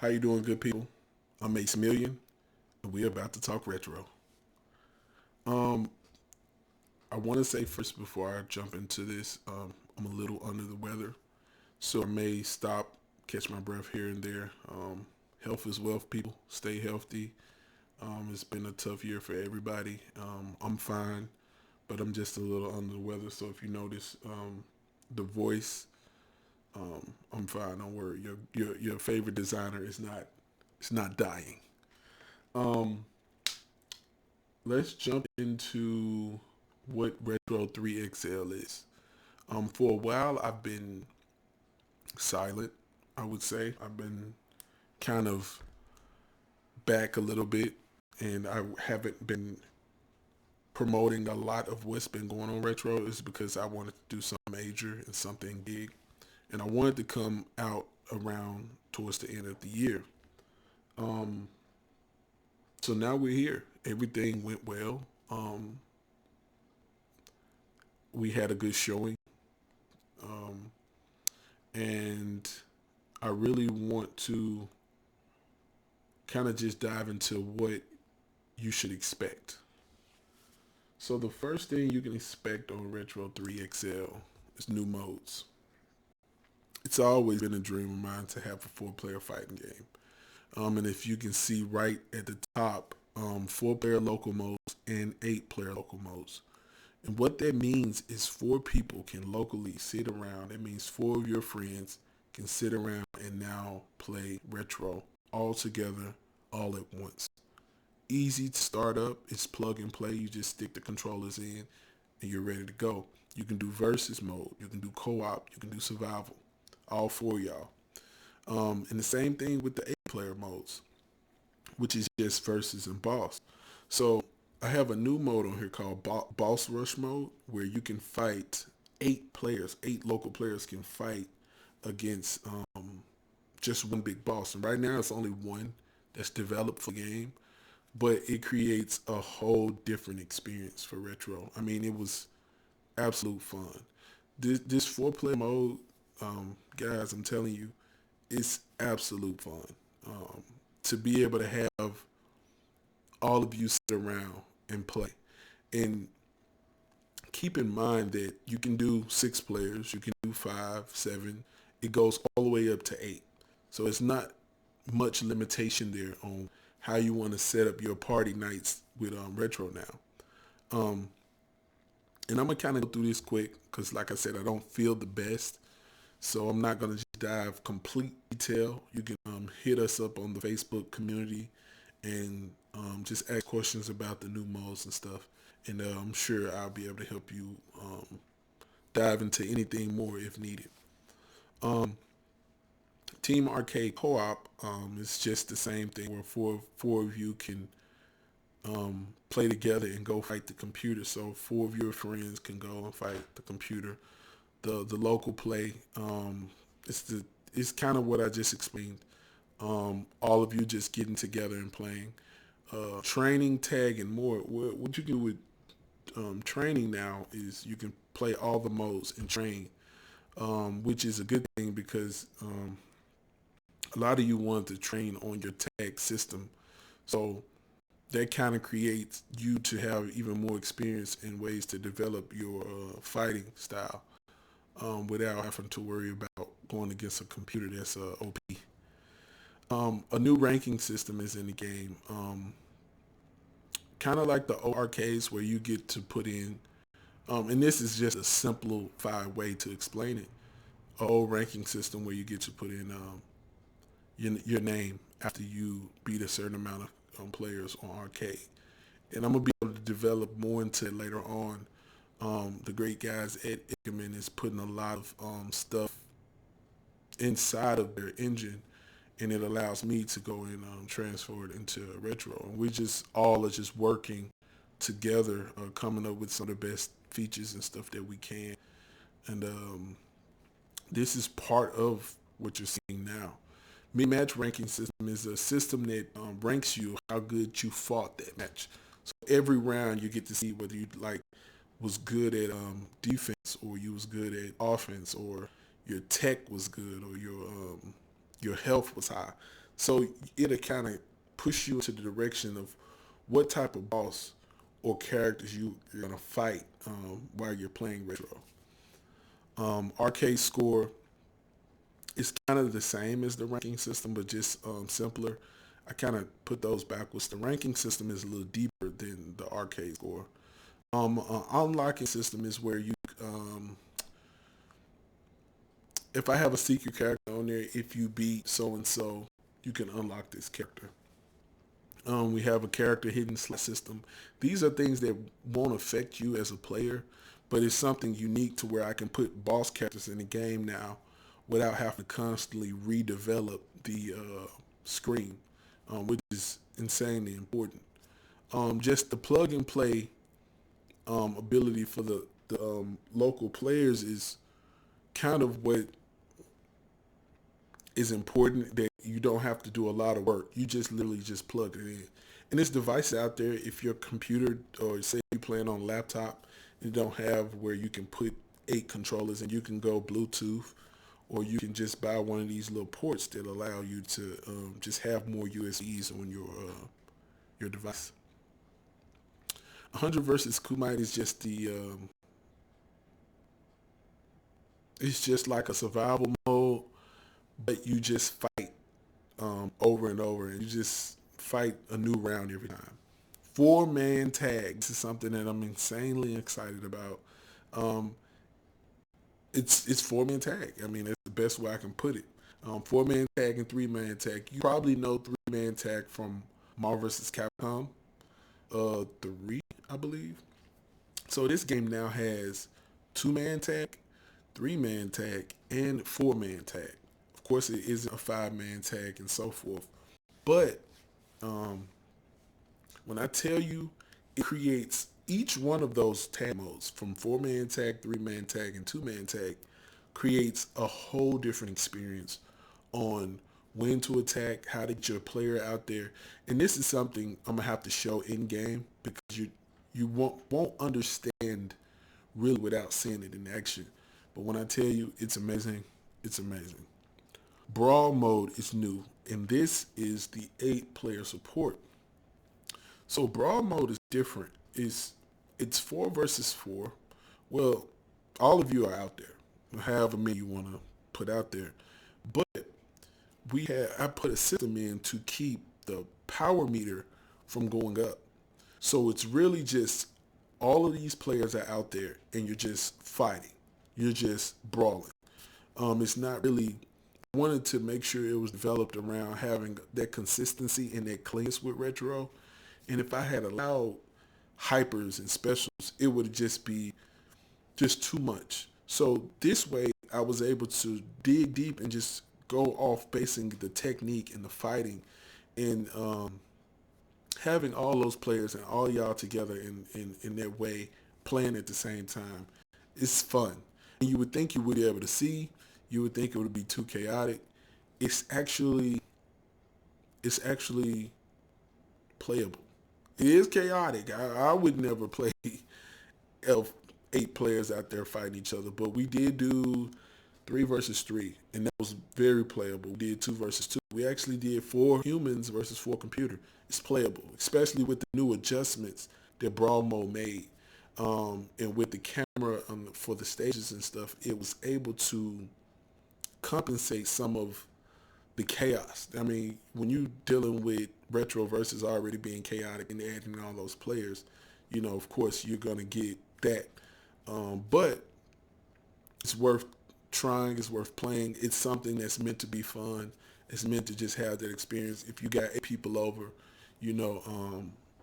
How you doing, good people? I'm Maximilian, and we're about to talk retro. Um, I want to say first before I jump into this, I'm a little under the weather, so I may stop, catch my breath here and there. Health is wealth, people. Stay healthy. It's been a tough year for everybody. I'm fine, but I'm just a little under the weather. So if you notice the voice, I'm fine. Don't worry. Your favorite designer is not it's not dying. Um, let's jump into what Retro3XL is. For a while, I've been silent, I would say. I've been kind of back a little bit, and I haven't been promoting a lot of what's been going on retro. Is because I wanted to do something major and something big, and I wanted to come out around towards the end of the year. Um, so now we're here. Everything went well. We had a good showing. Um, and I really want to kind of just dive into what you should expect. So the first thing you can expect on Retro 3XL is new modes. It's always been a dream of mine to have a four-player fighting game. And if you can see right at the top, four-player local modes and eight-player local modes. And what that means is four people can locally sit around. That means four of your friends can sit around and now play retro all together, all at once. Easy to start up. It's plug and play. You just stick the controllers in and you're ready to go. You can do versus mode. You can do co-op. You can do survival. All four of y'all. And the same thing with the eight-player modes, which is just versus and boss. So I have a new mode on here called Boss Rush mode, where you can fight eight players. Eight local players can fight against just one big boss. And right now it's only one that's developed for the game, but it creates a whole different experience for retro. I mean, it was absolute fun. This four-player mode, guys, I'm telling you, it's absolute fun. Um, to be able to have all of you sit around and play. And keep in mind that you can do six players, you can do five, seven. It goes all the way up to eight. So it's not much limitation there on how you want to set up your party nights with retro now. Um, and I'm gonna kind of go through this quick because, like I said, I don't feel the best, so I'm not gonna just dive complete detail. You can hit us up on the Facebook community and just ask questions about the new modes and stuff. And I'm sure I'll be able to help you dive into anything more if needed. Um, Team Arcade Co-op is just the same thing where four of you can play together and go fight the computer. So four of your friends can go and fight the computer. The local play it's the it's kind of what I just explained. All of you just getting together and playing. Training, tag, and more. What you do with training now is you can play all the modes and train, which is a good thing because a lot of you want to train on your tag system. So that kind of creates you to have even more experience in ways to develop your fighting style without having to worry about going against a computer that's OP. A new ranking system is in the game. Kind of like the old arcades where you get to put in, and this is just a simplified way to explain it. A old ranking system where you get to put in your name after you beat a certain amount of players on arcade. And I'm gonna be able to develop more into it later on. The great guys at Ickerman is putting a lot of stuff inside of their engine, and it allows me to go and transfer it into retro. And we just all are just working together, coming up with some of the best features and stuff that we can. And this is part of what you're seeing now. Mid-match ranking system is a system that ranks you how good you fought that match. So every round you get to see whether you like was good at defense or you was good at offense or your tech was good or your health was high. So it'll kind of push you into the direction of what type of boss or characters you're gonna fight while you're playing retro. Arcade score is kind of the same as the ranking system, but just simpler. I kind of put those backwards. The ranking system is a little deeper than the arcade score. Unlocking system is where if I have a secret character on there, if you beat so and so, you can unlock this character. We have a character hidden slot system. These are things that won't affect you as a player, but it's something unique to where I can put boss characters in the game now without having to constantly redevelop the screen, which is insanely important. Just the plug and play ability for the local players is kind of what is important, that you don't have to do a lot of work. You just literally just plug it in. And this device out there, if your computer, or say you're playing on a laptop, you don't have where you can put 8 controllers, and you can go Bluetooth, or you can just buy one of these little ports that allow you to just have more USBs on your device. 100 versus Kumite is just it's just like a survival mode, but you just fight over and over, and you just fight a new round every time. 4-man tag. This is something that I'm insanely excited about. Um, it's 4-man tag. I mean, that's the best way I can put it. 4-man tag and 3-man tag. You probably know 3-man tag from Marvel vs. Capcom 3, I believe. So this game now has 2-man tag, 3-man tag, and 4-man tag. Of course, it isn't a 5-man tag and so forth. But um, when I tell you, it creates each one of those tag modes, from 4-man tag, 3-man tag, and 2-man tag, creates a whole different experience on when to attack, how to get your player out there. And this is something I'm gonna have to show in game, because you won't understand really without seeing it in action. But when I tell you it's amazing, it's amazing. Brawl mode is new, and this is the 8-player support. So brawl mode is different. It's 4 versus 4. Well, all of you are out there, however many you want to put out there. But I put a system in to keep the power meter from going up. So it's really just all of these players are out there, and you're just fighting. You're just brawling. It's not really, I wanted to make sure it was developed around having that consistency and that cleanness with retro. And if I had allowed hypers and specials, it would just be just too much. So this way, I was able to dig deep and just go off basing the technique and the fighting, and having all those players and all y'all together in that way, playing at the same time. It's fun. And you would think you would be able to see, you would think it would be too chaotic. It's actually it's actually playable. It is chaotic. I would never play of 8 players out there fighting each other, but we did do 3 versus 3, and that was very playable. We did 2 versus 2. We actually did 4 humans versus 4 computer. It's playable, especially with the new adjustments that Brawl Mode made, and with the camera for the stages and stuff. It was able to compensate some of the chaos. I mean, when you dealing with retro versus already being chaotic and adding all those players, of course you're gonna get that. But it's worth trying. It's worth playing. It's something that's meant to be fun. It's meant to just have that experience. If you got 8 people over, it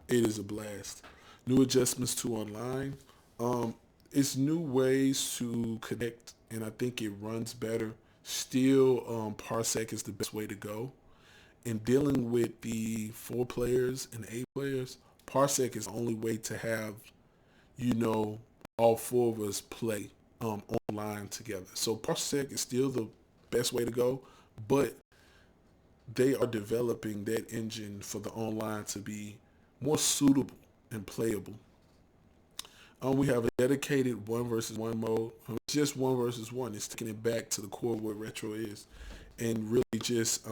is a blast. New adjustments to online. It's new ways to connect, and I think it runs better. Still, Parsec is the best way to go. In dealing with the 4 players and 8 players, Parsec is the only way to have, you know, all 4 of us play online together. So Parsec is still the best way to go, but they are developing that engine for the online to be more suitable and playable. We have a dedicated 1 versus 1 mode. It's just 1 versus 1. It's taking it back to the core of what retro is, and really just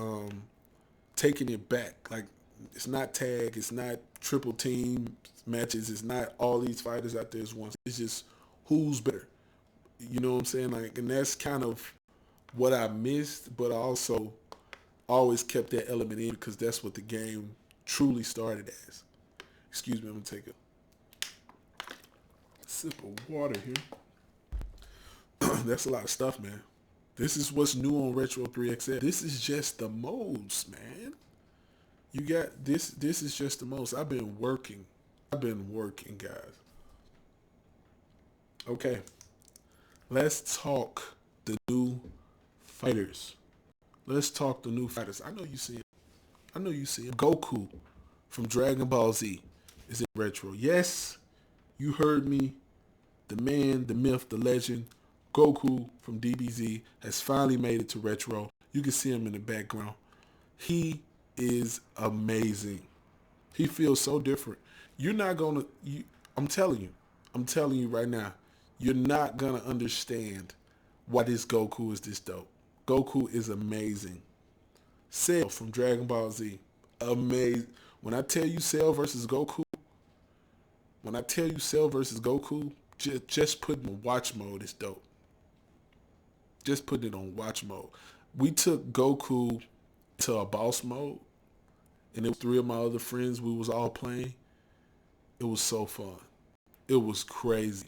taking it back. Like, it's not tag, it's not triple team matches, it's not all these fighters out there as once. It's just who's better. You know what I'm saying? Like, and that's kind of what I missed, but I also always kept that element in because that's what the game truly started as. Excuse me, I'm gonna take a sip of water here. That's a lot of stuff, man. This is what's new on Retro3XL. This is just the modes, man. You got this. This is just the most. I've been working. I've been working, guys. Okay, let's talk the new fighters. Let's talk the new fighters. I know you see him. I know you see him. Goku from Dragon Ball Z is in retro. Yes, you heard me. The man, the myth, the legend, Goku from DBZ has finally made it to retro. You can see him in the background. He is amazing. He feels so different. You're not gonna. I'm telling you. I'm telling you right now. You're not gonna understand why this Goku is this dope. Goku is amazing. Cell from Dragon Ball Z, amazing. When I tell you Cell versus Goku, when I tell you Cell versus Goku, just putting on watch mode is dope. Just putting it on watch mode. We took Goku to a boss mode, and it was three of my other friends. We was all playing. It was so fun. It was crazy.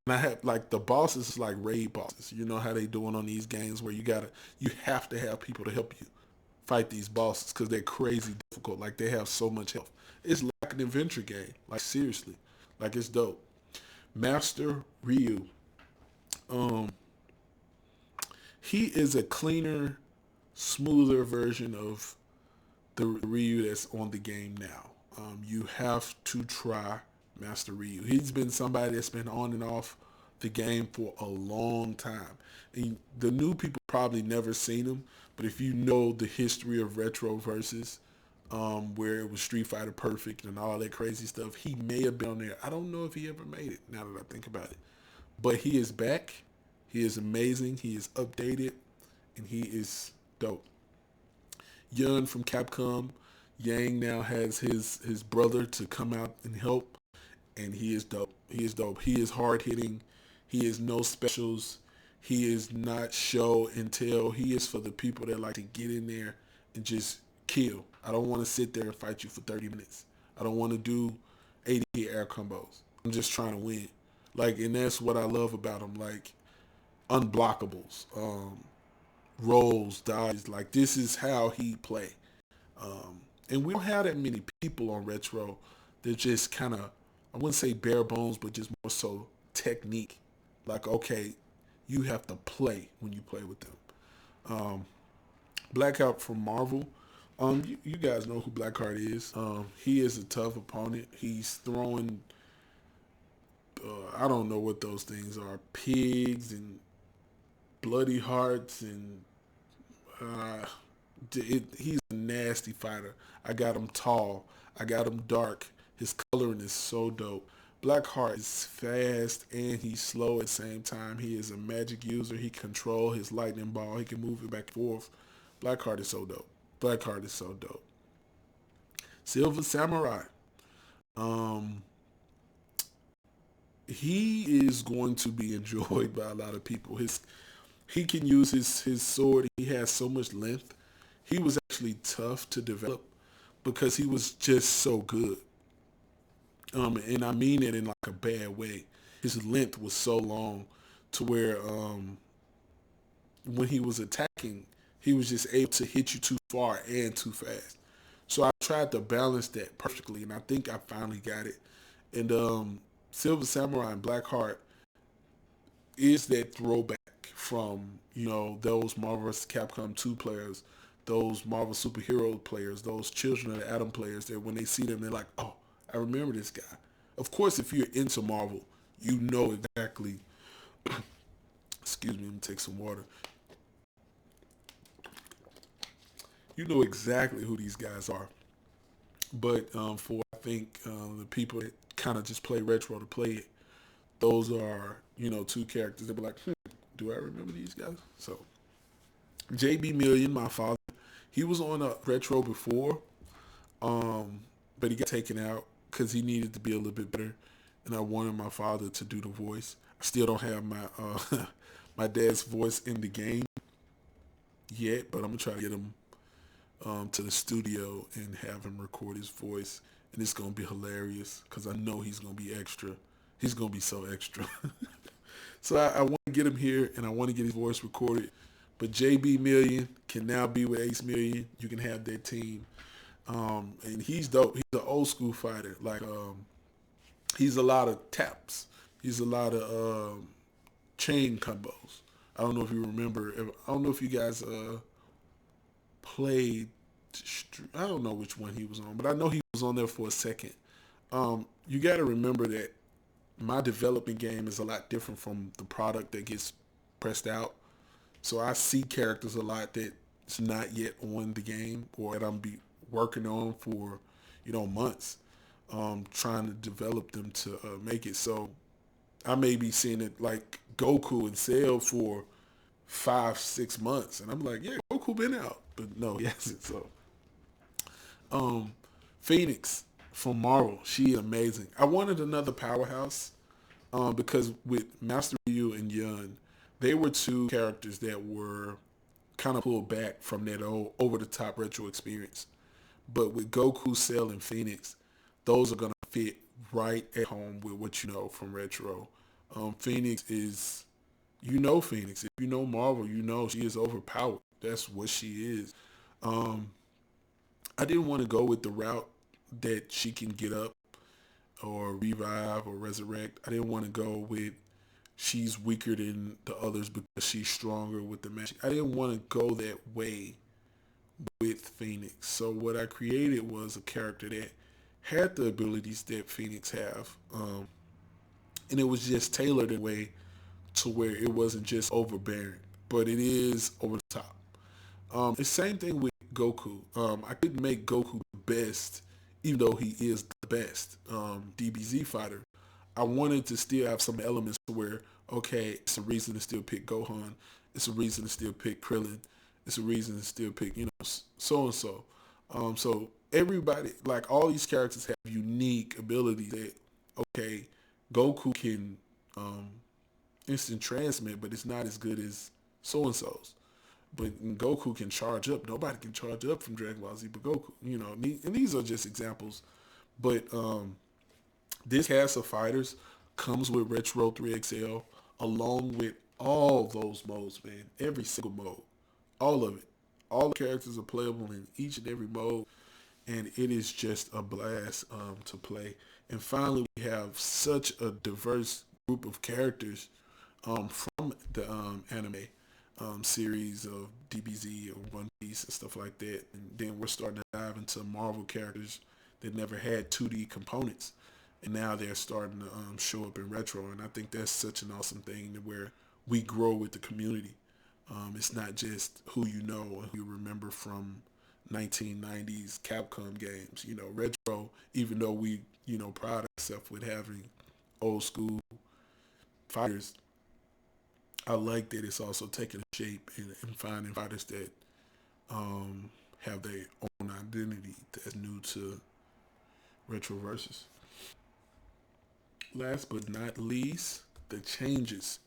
And I had like the bosses like raid bosses. You know how they doing on these games where you have to have people to help you fight these bosses because they're crazy difficult. Like they have so much health. It's like an adventure game. Like seriously, like it's dope. Master Ryu. Um, he is a cleaner, smoother version of the Ryu that's on the game now. You have to try Master Ryu. He's been somebody that's been on and off the game for a long time. And the new people probably never seen him, but if you know the history of retro versus where it was Street Fighter Perfect and all that crazy stuff, he may have been on there. I don't know if he ever made it, now that I think about it. But he is back. He is amazing. He is updated, and he is dope. Yun from Capcom. Yang now has his brother to come out and help, and he is dope. He is dope. He is hard hitting. He is no specials. He is not show and tell. He is for the people that like to get in there and just kill. I don't want to sit there and fight you for 30 minutes. I don't want to do 80 air combos. I'm just trying to win. Like, and that's what I love about him. Like, unblockables, rolls, dodges. Like, this is how he play. And we don't have that many people on retro. They're just kind of, I wouldn't say bare bones, but just more so technique. Like, okay, you have to play when you play with them. Blackheart from Marvel. You guys know who Blackheart is. He is a tough opponent. He's throwing, I don't know what those things are, pigs and bloody hearts and he's a nasty fighter. I got him tall. I got him dark. His coloring is so dope. Blackheart is fast and he's slow at the same time. He is a magic user. He control his lightning ball. He can move it back and forth. Blackheart is so dope. Blackheart is so dope. Silver Samurai. Um, he is going to be enjoyed by a lot of people. He can use his sword. He has so much length. He was actually tough to develop because he was just so good. And I mean it in like a bad way. His length was so long to where when he was attacking, he was just able to hit you too far and too fast. So I tried to balance that perfectly, and I think I finally got it. And Silver Samurai and Blackheart is that throwback from, those Marvel vs. Capcom 2 players, those Marvel superhero players, those Children of the Atom players that when they see them, they're like, oh, I remember this guy. Of course, if you're into Marvel, you know exactly. Excuse me, let me take some water. You know exactly who these guys are. But for, I think, the people that kind of just play retro to play it, those are, two characters that be like, do I remember these guys? So, JB Million, my father, He was on a Retro before, but he got taken out because he needed to be a little bit better, and I wanted my father to do the voice. I still don't have my my dad's voice in the game yet, but I'm gonna try to get him to the studio and have him record his voice, and it's gonna be hilarious because I know he's gonna be extra. He's gonna be so extra. So I want to get him here, and I want to get his voice recorded. But JB Million can now be with Ace Million. You can have that team, and he's dope. He's an old school fighter. Like he's a lot of taps. He's a lot of chain combos. I don't know if you remember. I don't know if you guys played. I don't know which one he was on, but I know he was on there for a second. You got to remember that my developing game is a lot different from the product that gets pressed out. So I see characters a lot that's not yet on the game or that I'm be working on for, months, trying to develop them to make it. So I may be seeing it like Goku and Cell for 5, 6 months, and I'm like, yeah, Goku been out, but no, he hasn't. So, um, Phoenix from Marvel, she is amazing. I wanted another powerhouse, because with Master Yu and Yun, they were two characters that were kind of pulled back from that old over the top retro experience. But with Goku, Cell, and Phoenix, those are gonna fit right at home with what you know from retro. Phoenix is, Phoenix. If you know Marvel, you know she is overpowered. That's what she is. Um, I didn't want to go with the route that she can get up or revive or resurrect. I didn't want to go with she's weaker than the others because she's stronger with the magic. I didn't want to go that way with Phoenix. So what I created was a character that had the abilities that Phoenix have, and it was just tailored in a way to where it wasn't just overbearing, but it is over the top. It's the same thing with Goku. I couldn't make Goku the best, even though he is the best DBZ fighter. I wanted to still have some elements to where, okay, it's a reason to still pick Gohan. It's a reason to still pick Krillin. It's a reason to still pick, so and so. So everybody, like all these characters have unique abilities that, okay, Goku can instant transmit, but it's not as good as so and so's. But Goku can charge up. Nobody can charge up from Dragon Ball Z, but Goku. And these are just examples. But this cast of fighters comes with Retro3XL along with all those modes, man. Every single mode, all of it. All the characters are playable in each and every mode, and it is just a blast to play. And finally, we have such a diverse group of characters from the anime series of DBZ or One Piece and stuff like that. And then we're starting to dive into Marvel characters that never had 2D components, and now they're starting to show up in retro. And I think that's such an awesome thing to where we grow with the community. It's not just who you know and who you remember from 1990s Capcom games. Retro, even though we, pride ourselves with having old school fighters, I like that it's also taking shape and finding fighters that have their own identity that's new to Retro Versus. Last but not least, the changes.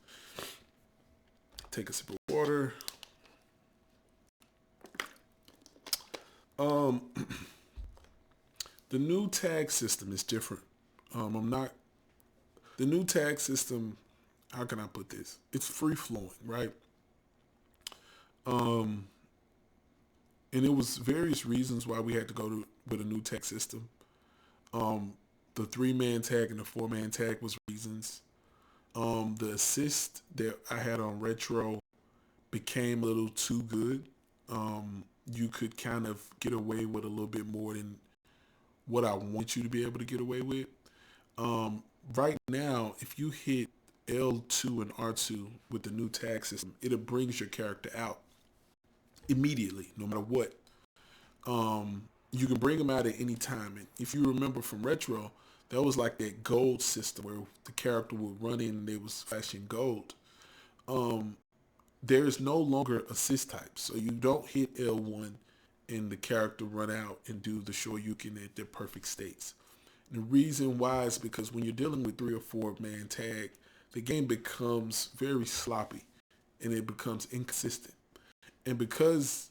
Take a sip of water. Um, the new tag system is different. I'm not the new tag system. How can I put this? It's free flowing, right? Um, and it was various reasons why we had to go with a new tag system. Um, the 3-man tag and the 4-man tag was reasons. The assist that I had on retro became a little too good. You could kind of get away with a little bit more than what I want you to be able to get away with. Right now, if you hit L2 and R2 with the new tag system, it brings your character out immediately, no matter what. You can bring them out at any time. And if you remember from retro, that was like that gold system where the character would run in and they was flashing gold. There is no longer assist types, so you don't hit L1 and the character run out and do the Shoryuken at their perfect states. And the reason why is because when you're dealing with 3 or 4 man tag, the game becomes very sloppy and it becomes inconsistent. And because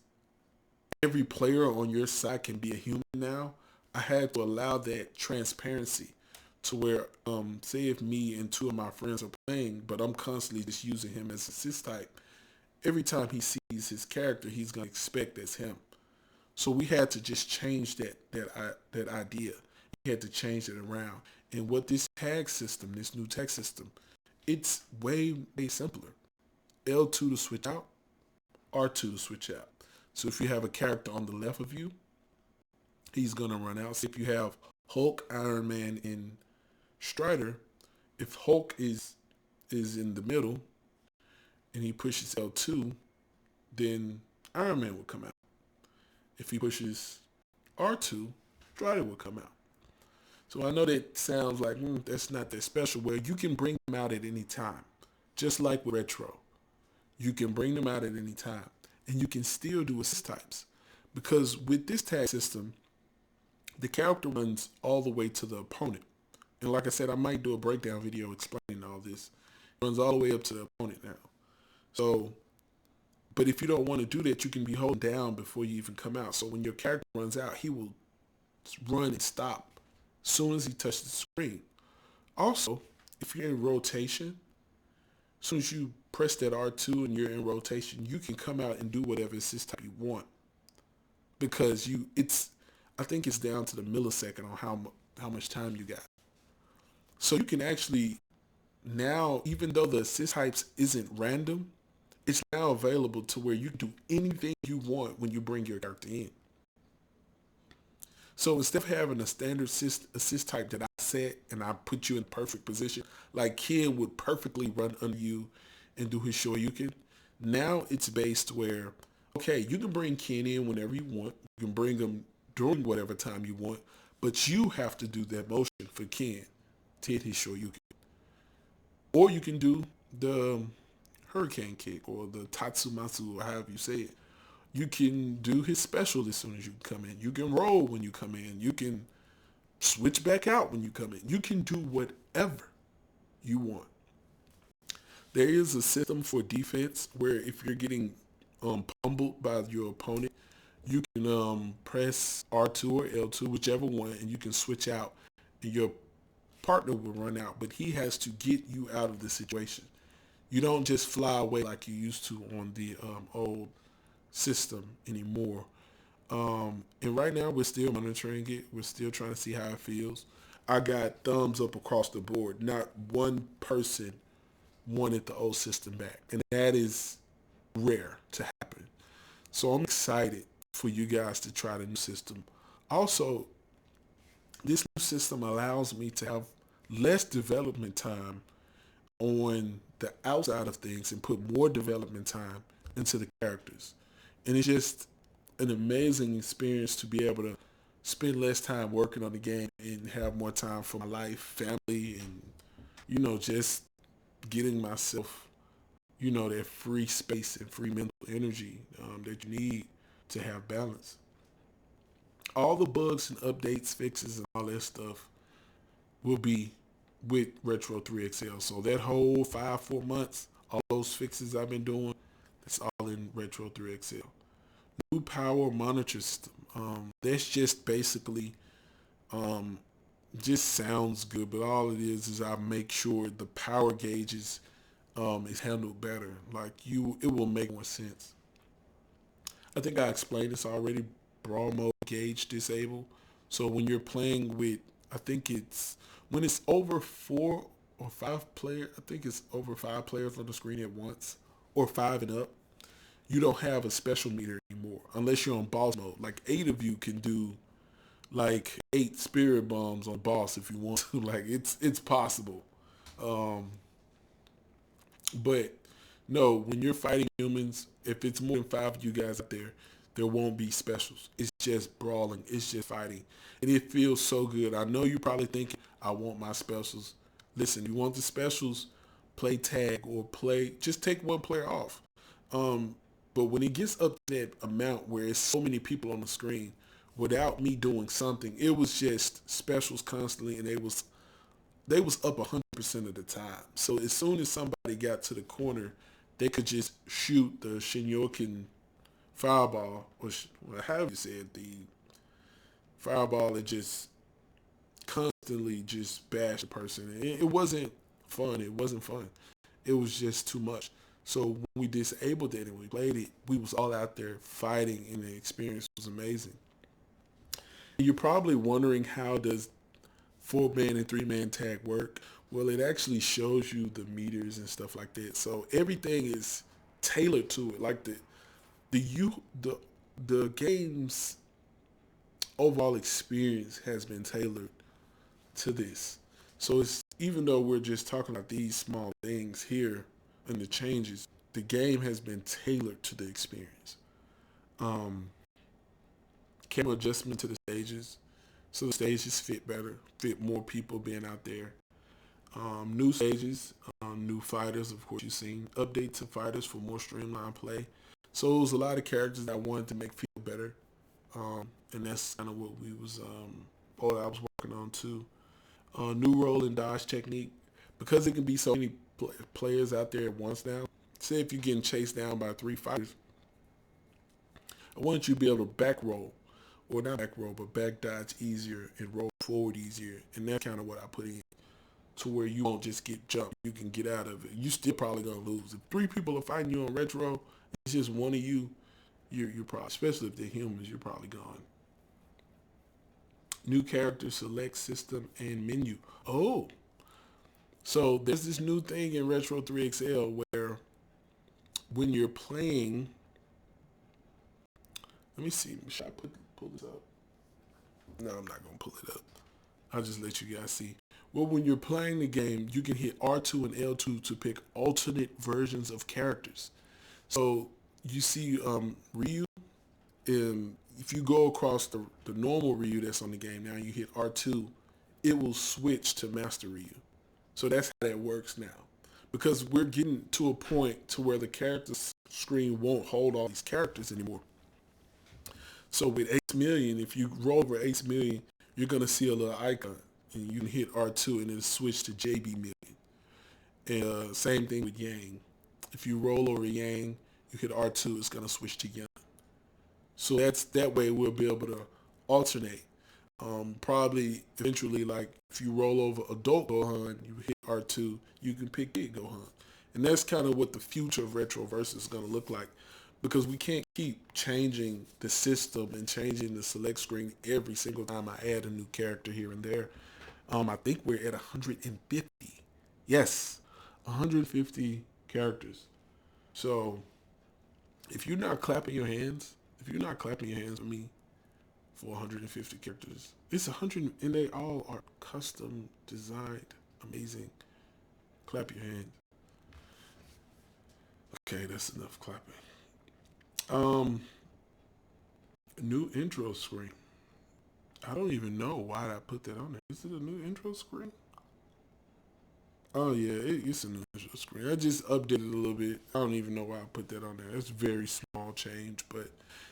every player on your side can be a human now, I had to allow that transparency to where, say if me and 2 of my friends are playing, but I'm constantly just using him as assist type, every time he sees his character, he's gonna expect that's him. So we had to just change that idea. We had to change it around. And what this tag system, this new tag system, it's way simpler. L2 to switch out, R2 to switch out. So if you have a character on the left of you, he's gonna run out. So if you have Hulk, Iron Man, and Strider, if Hulk is in the middle and he pushes L2, then Iron Man will come out. If he pushes R2, Strider will come out. So I know that sounds like that's not that special. Well, you can bring them out at any time, just like with Retro. You can bring them out at any time, and you can still do assist types, because with this tag system, the character runs all the way to the opponent. And like I said, I might do a breakdown video explaining all this. It runs all the way up to the opponent now. So, but if you don't want to do that, you can be holding down before you even come out. So when your character runs out, he will run and stop as soon as he touches the screen. Also, if you're in rotation, as soon as you press that R2 and you're in rotation, you can come out and do whatever assist type you want, because I think it's down to the millisecond on how much time you got. So you can actually now, even though the assist types isn't random, it's now available to where you can do anything you want when you bring your character in. So instead of having a standard assist type that I set and I put you in perfect position, like Ken would perfectly run under you and do his Shoryuken, now it's based where, okay, you can bring Ken in whenever you want. You can bring him during whatever time you want, but you have to do that motion for Ken to hit his Shoryuken. Or you can do the Hurricane Kick or the Tatsumatsu, or however you say it. You can do his special as soon as you come in. You can roll when you come in. You can switch back out when you come in. You can do whatever you want. There is a system for defense where if you're getting pummeled by your opponent, you can press R2 or L2, whichever one, and you can switch out, and your partner will run out, but he has to get you out of the situation. You don't just fly away like you used to on the old system anymore. And right now we're still monitoring it. We're still trying to see how it feels. I got thumbs up across the board. Not one person wanted the old system back, and that is rare to happen. So I'm excited for you guys to try the new system. Also, this new system allows me to have less development time on the outside of things and put more development time into the characters. And it's just an amazing experience to be able to spend less time working on the game and have more time for my life, family, and, just getting myself, that free space and free mental energy that you need to have balance. All the bugs and updates, fixes, and all that stuff will be with Retro3XL. So that whole 4 months, all those fixes I've been doing, it's all in Retro3XL. New power monitor system. That's just basically just sounds good, but all it is I make sure the power gauges is handled better. It will make more sense. I think I explained this already. Brawl mode gauge disabled. So when you're playing with, I think when it's over 4 or 5 players, I think it's over 5 players on the screen at once, or 5 and up, you don't have a special meter anymore unless you're on boss mode. Like 8 of you can do like 8 spirit bombs on boss if you want to. Like it's possible. But no, when you're fighting humans, if it's more than 5 of you guys out there won't be specials. It's just brawling. It's just fighting. And it feels so good. I know you're probably thinking, I want my specials. Listen, you want the specials, play tag or just take one player off. But when it gets up to that amount where it's so many people on the screen, without me doing something, it was just specials constantly, and they was up 100% of the time. So as soon as somebody got to the corner, they could just shoot the Shinyokin fireball, or however you said, the fireball, and just constantly just bash the person. It wasn't fun. It wasn't fun. It was just too much. So when we disabled it and we played it, we was all out there fighting, and the experience was amazing. You're probably wondering, how does 4-man and 3-man tag work? Well, it actually shows you the meters and stuff like that. So everything is tailored to it. Like the game's overall experience has been tailored to this. So it's, even though we're just talking about these small things here and the changes, the game has been tailored to the experience. Um, Camera adjustment to the stages, so the stages fit better, fit more people being out there. New stages, new fighters, of course you've seen. Update to fighters for more streamlined play. So it was a lot of characters that I wanted to make feel better. And that's kind of what what I was working on too. New roll and dodge technique, because it can be so many players out there at once now. Say if you're getting chased down by 3 fighters, I want you to be able to back roll, or not back roll, but back dodge easier and roll forward easier. And that's kind of what I put in, to where you won't just get jumped. You can get out of it. You still probably gonna lose. If 3 people are fighting you on retro, it's just one of you. You're probably, especially if they're humans, you're probably gone. New character select system and menu. Oh, so there's this new thing in Retro3XL where when you're playing, let me see, should I pull this up? No, I'm not gonna pull it up. I'll just let you guys see. Well, when you're playing the game, you can hit R2 and L2 to pick alternate versions of characters. So you see Ryu, if you go across the normal Ryu that's on the game now, you hit R2, it will switch to Master Ryu. So that's how that works now. Because we're getting to a point to where the character screen won't hold all these characters anymore. So with 8 million, if you roll over 8 million, you're going to see a little icon. And you can hit R2 and then switch to JB million. And same thing with Yang. If you roll over Yang, you hit R2, it's going to switch to Yang. So that way we'll be able to alternate. Probably eventually, like if you roll over adult Gohan, you hit R2, you can pick Kid Gohan. And that's kind of what the future of Retroverse is going to look like, because we can't keep changing the system and changing the select screen every single time I add a new character here and there. I think we're at 150. Yes, 150 characters. So if you're not clapping your hands, for me, for 150 characters, it's 100, and they all are custom designed. Amazing. Clap your hands. Okay, that's enough clapping. New intro screen. I don't even know why I put that on there. Is it a new intro screen? Oh yeah, it's a new intro screen. I just updated a little bit. I don't even know why I put that on there. It's a very small change, but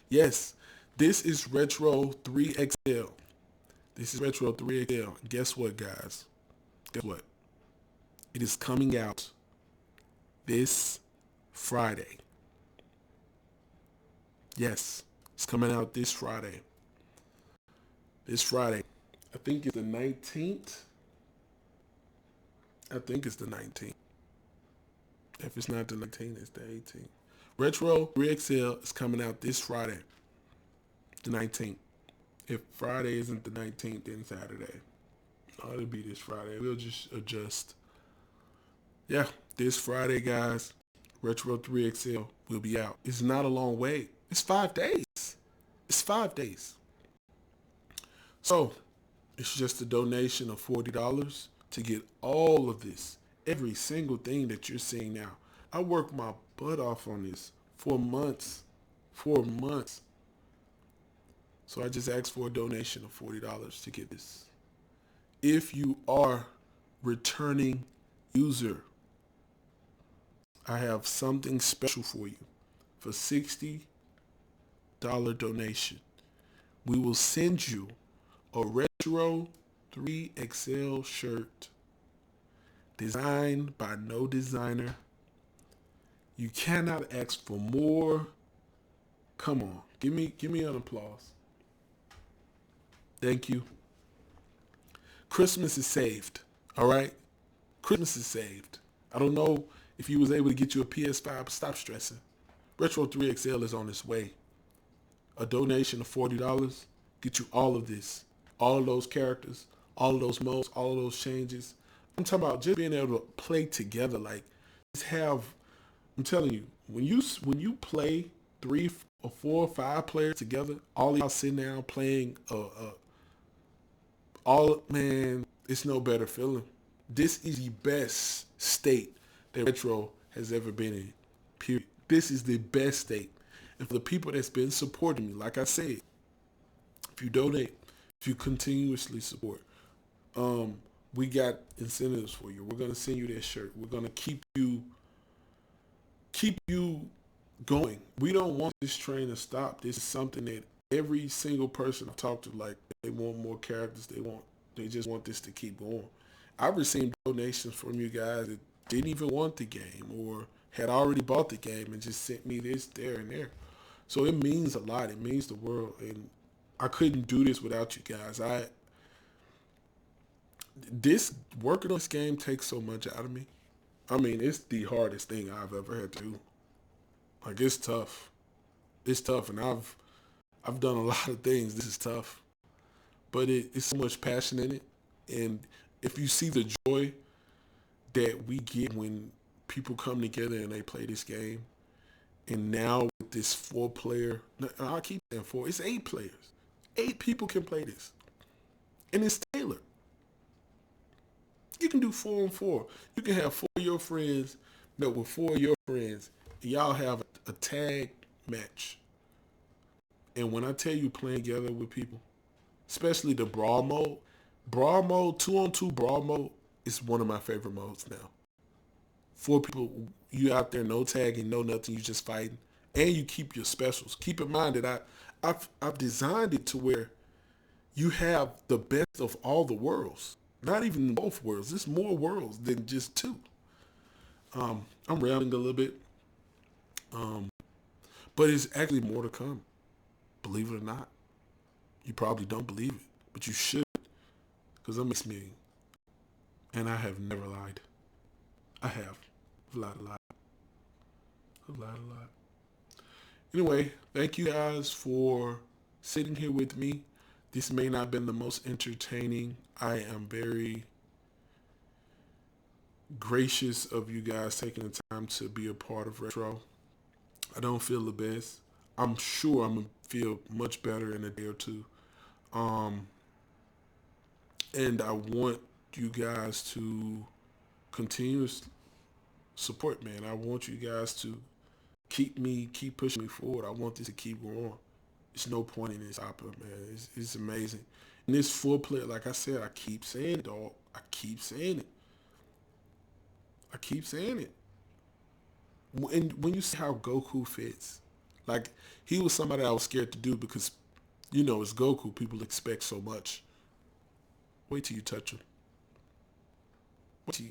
yes, this is Retro3XL. This is Retro3XL. Guess what, guys? Guess what? It is coming out this Friday. Yes, it's coming out this Friday. This Friday. I think it's the 19th. I think it's the 19th. If it's not the 19th, it's the 18th. Retro3XL is coming out this Friday, the 19th. If Friday isn't the 19th, then Saturday. No, it'll be this Friday. We'll just adjust. Yeah, this Friday, guys, Retro3XL will be out. It's not a long wait. It's 5 days. It's 5 days. So, it's just a donation of $40 to get all of this, every single thing that you're seeing now. I worked my butt off on this for months. 4 months. So I just asked for a donation of $40 to get this. If you are returning user, I have something special for you. for $60 donation, we will send you a Retro 3XL shirt designed by no designer. You cannot ask for more. Come on, give me an applause. Thank you. Christmas is saved. All right, Christmas is saved. I don't know if you was able to get you a PS5, but stop stressing. Retro 3XL is on its way. A donation of $40 get you all of this, all of those characters, all of those modes, all of those changes. I'm talking about just being able to play together. Like, just have. I'm telling you, when you play 3 or 4 or 5 players together, all of y'all sitting down playing, man, it's no better feeling. This is the best state that Retro has ever been in. Period. This is the best state. And for the people that's been supporting me, like I said, if you donate, if you continuously support, we got incentives for you. We're gonna send you that shirt. We're gonna keep you going. We don't want this train to stop. This is something that every single person I talk to, like, they want more characters. They just want this to keep going. I've received donations from you guys that didn't even want the game or had already bought the game and just sent me this, there, and there. So it means a lot. It means the world. And I couldn't do this without you guys. Working on this game takes so much out of me. I mean, it's the hardest thing I've ever had to do. Like, it's tough. It's tough, and I've done a lot of things. This is tough, but it's so much passion in it. And if you see the joy that we get when people come together and they play this game, and now with this 4-player, I keep saying 4, it's 8 players. 8 people can play this, and it's tailored. You can do 4 on 4. You can have 4 of your friends with 4 of your friends, and y'all have a tag match. And when I tell you playing together with people, especially the brawl mode, 2-on-2 brawl mode is one of my favorite modes now. 4 people, you out there, no tagging, no nothing, you just fighting, and you keep your specials. Keep in mind that I've designed it to where you have the best of all the worlds. Not even both worlds. There's more worlds than just 2. I'm rambling a little bit, but it's actually more to come. Believe it or not. You probably don't believe it, but you should, because I'm me, and I have never lied. I have. I've lied a lot. I've lied a lot. Anyway, thank you guys for sitting here with me. This may not have been the most entertaining. I am very gracious of you guys taking the time to be a part of Retro. I don't feel the best. I'm sure I'm going to feel much better in a day or two. And I want you guys to continue support, man. I want you guys to keep pushing me forward. I want this to keep going. There's no point in this opera, man. It's amazing. And this 4-player, like I said, I keep saying it, dog. I keep saying it. And when you see how Goku fits, like, he was somebody I was scared to do because, it's Goku. People expect so much. Wait till you touch him.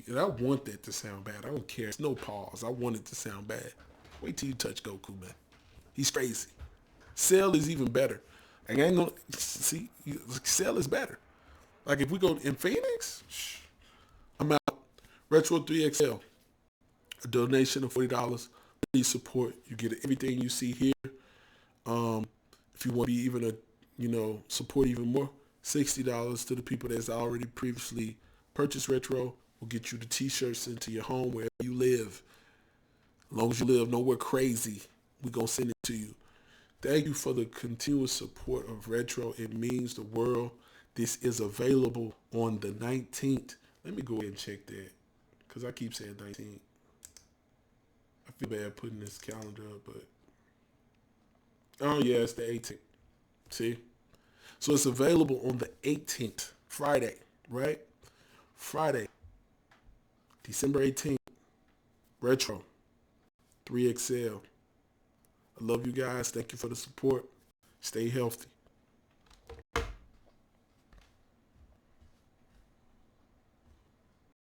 And I want that to sound bad. I don't care. It's no pause. I want it to sound bad. Wait till you touch Goku, man. He's crazy. Cell is even better. Like, I ain't gonna see. Cell is better. Like, if we go in Phoenix, I'm out. Retro 3XL. A donation of $40. Please support. You get everything you see here. If you want to be even support even more, $60 to the people that's already previously purchased Retro. We'll get you the t-shirts sent to your home wherever you live. As long as you live nowhere crazy, we're going to send it to you. Thank you for the continuous support of Retro. It means the world. This is available on the 19th. Let me go ahead and check that, because I keep saying 19th. I feel bad putting this calendar up, but... Oh, yeah, it's the 18th. See? So it's available on the 18th, Friday, right? Friday, December 18th, Retro 3XL. I love you guys. Thank you for the support. Stay healthy.